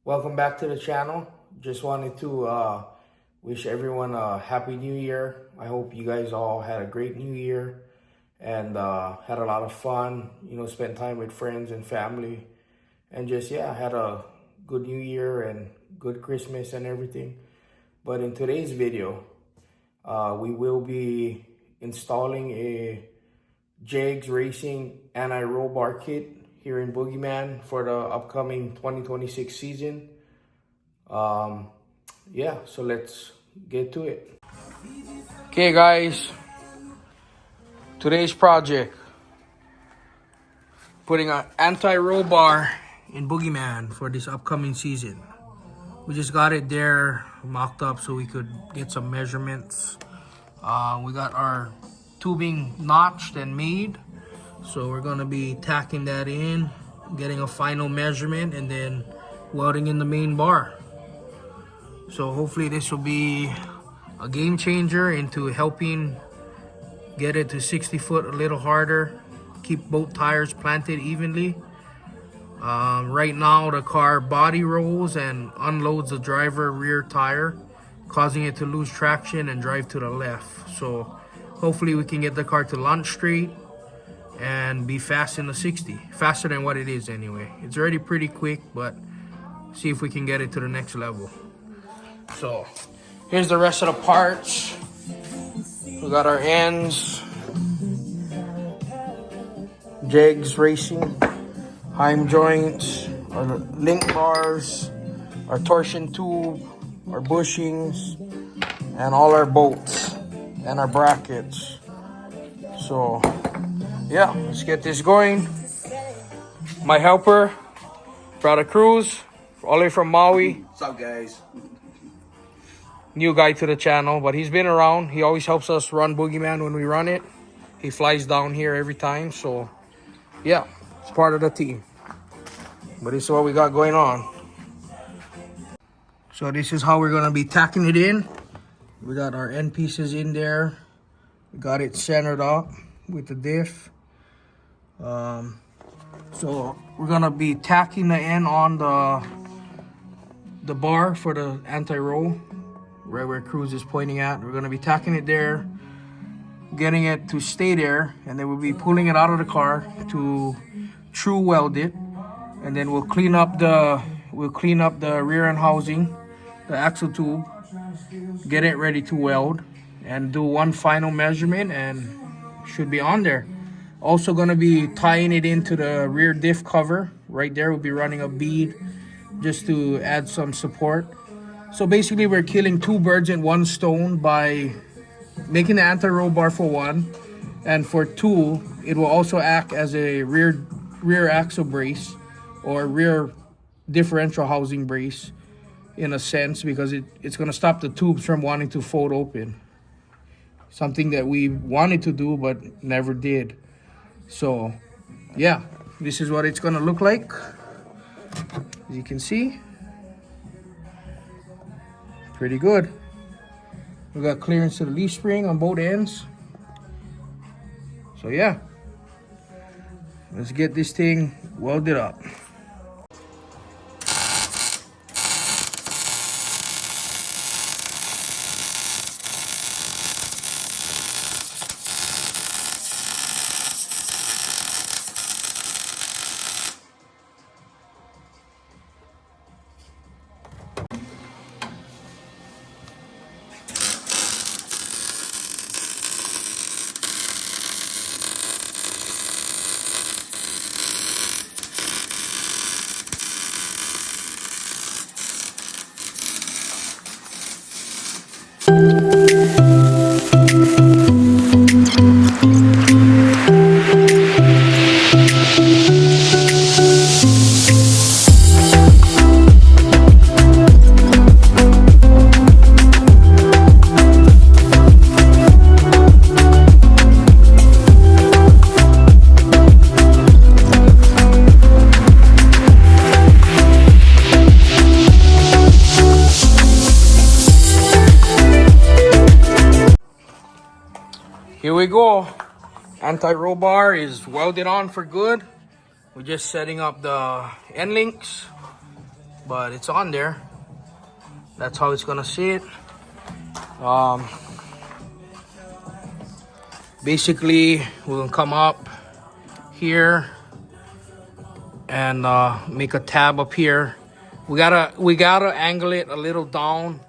Welcome back to the channel. Just wanted to wish everyone a happy new year. I hope you guys all had a great new year and had a lot of fun, spent time with friends and family, and just, had a good new year and good Christmas and everything. But in today's video, we will be installing a Jegs Racing anti-roll bar kit here in Boogeyman for the upcoming 2026 season. So let's get to it. Okay guys, today's project, putting an anti-roll bar in Boogeyman for this upcoming season. We just got it there mocked up so we could get some measurements. We got our tubing notched and made, so we're gonna be tacking that in, getting a final measurement, and then welding in the main bar. So hopefully this will be a game changer into helping get it to 60 foot a little harder, keep both tires planted evenly. Right now the car body rolls and unloads the driver rear tire, causing it to lose traction and drive to the left. So hopefully we can get the car to launch straight and be fast in the 60, faster than what it is anyway. It's already pretty quick, but see if we can get it to the next level. So here's the rest of the parts. We got our ends, Jegs Racing, Heim joints, our link bars, our torsion tube, our bushings, and all our bolts and our brackets. So yeah, let's get this going. My helper, Brother Cruz, all the way from Maui. What's up, guys? New guy to the channel, but he's been around. He always helps us run Boogeyman when we run it. He flies down here every time, so yeah, it's part of the team. But this is what we got going on. So this is how we're gonna be tacking it in. We got our end pieces in there. We got it centered up with the diff. So we're gonna be tacking the end on the bar for the anti-roll, right where Cruz is pointing at. We're gonna be tacking it there, getting it to stay there, and then we'll be pulling it out of the car to true weld it, and then we'll clean up the rear end housing, the axle tube, get it ready to weld, and do one final measurement, and should be on there. Also going to be tying it into the rear diff cover. Right there we'll be running a bead just to add some support. So basically we're killing two birds in one stone by making the anti-roll bar for one, and for two it will also act as a rear axle brace or rear differential housing brace in a sense, because it's going to stop the tubes from wanting to fold open. Something that we wanted to do but never did. So yeah, this is what it's gonna look like. As you can see, pretty good. We got clearance to the leaf spring on both ends. So yeah, let's get this thing welded up. Here we go. Anti-roll bar is welded on for good. We're just setting up the end links. but it's on there. That's how it's gonna sit. Basically, we're gonna come up here and make a tab up here. We gotta angle it a little down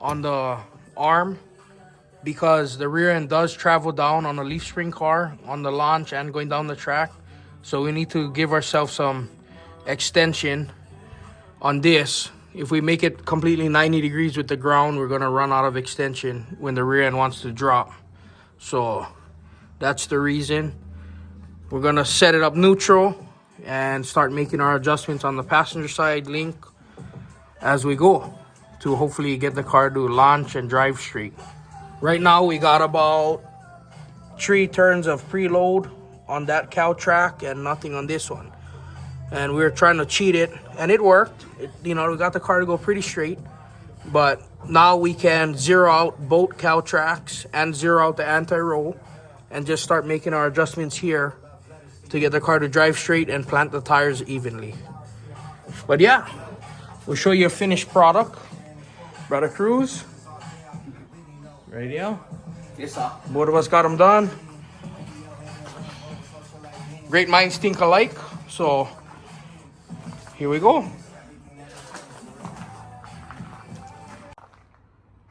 on the arm, because the rear end does travel down on a leaf spring car on the launch and going down the track. So we need to give ourselves some extension on this. If we make it completely 90 degrees with the ground, we're gonna run out of extension when the rear end wants to drop. So that's the reason. We're gonna set it up neutral and start making our adjustments on the passenger side link as we go, to hopefully get the car to launch and drive straight. Right now we got about 3 turns of preload on that cow track and nothing on this one. And we were trying to cheat it, and it worked. We got the car to go pretty straight. But now we can zero out both cow tracks and zero out the anti-roll and just start making our adjustments here to get the car to drive straight and plant the tires evenly. But yeah, we'll show you a finished product. Brother Cruz, ready now? Yes, sir. Both of us got them done. Great minds think alike, so here we go.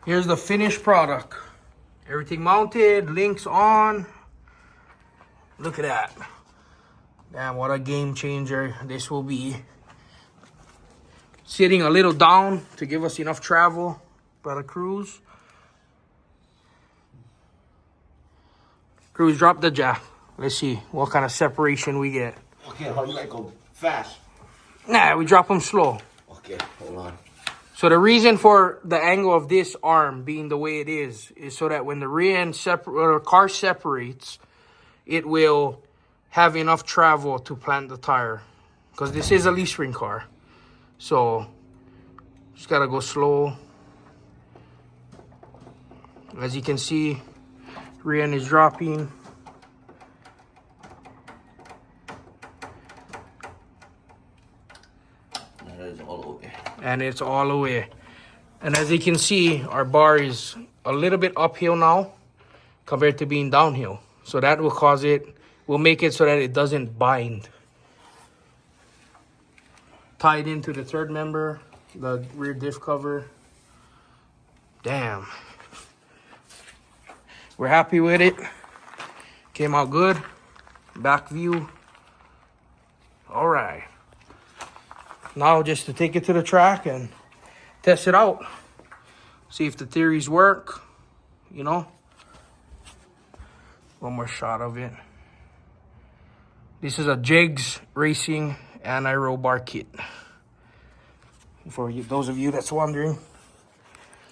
Here's the finished product. Everything mounted, links on. Look at that. Damn, what a game changer this will be. Sitting a little down to give us enough travel by the Cruz. Cruz, drop the jack. Let's see what kind of separation we get. Okay, how you like go fast? Nah, we drop them slow. Okay, hold on. So the reason for the angle of this arm being the way it is so that when the rear end car separates, it will have enough travel to plant the tire. Because this is a leaf spring car. So just gotta go slow. As you can see, rear end is dropping. And it's all the way. And as you can see, our bar is a little bit uphill now compared to being downhill. So that will make it so that it doesn't bind. Tied into the third member, the rear diff cover. Damn. We're happy with it. Came out good. Back view. All right. Now just to take it to the track and test it out. See if the theories work, One more shot of it. This is a Jigs Racing anti-roll bar kit. For those of you that's wondering.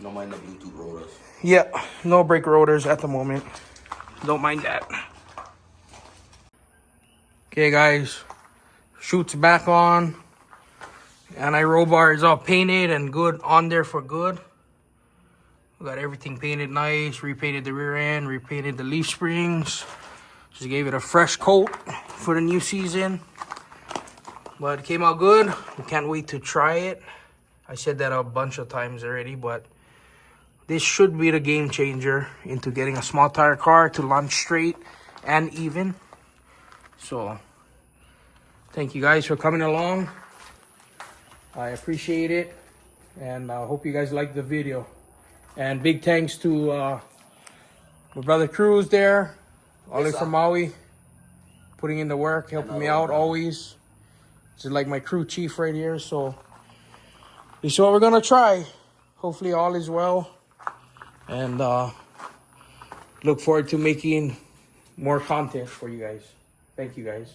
Don't mind the Bluetooth rotors. Yeah, no brake rotors at the moment. Don't mind that. Okay, guys. Chute's back on. Anti-roll bar is all painted and good on there for good. We got everything painted nice. Repainted the rear end. Repainted the leaf springs. Just gave it a fresh coat for the new season. But it came out good. We can't wait to try it. I said that a bunch of times already, but this should be the game changer into getting a small tire car to launch straight and even. So, thank you guys for coming along. I appreciate it, and I hope you guys liked the video. And big thanks to my brother Cruz there, all the way from Maui, putting in the work, helping me out always. This is like my crew chief right here, so this is what we're gonna try. Hopefully all is well, and look forward to making more content for you guys. Thank you guys.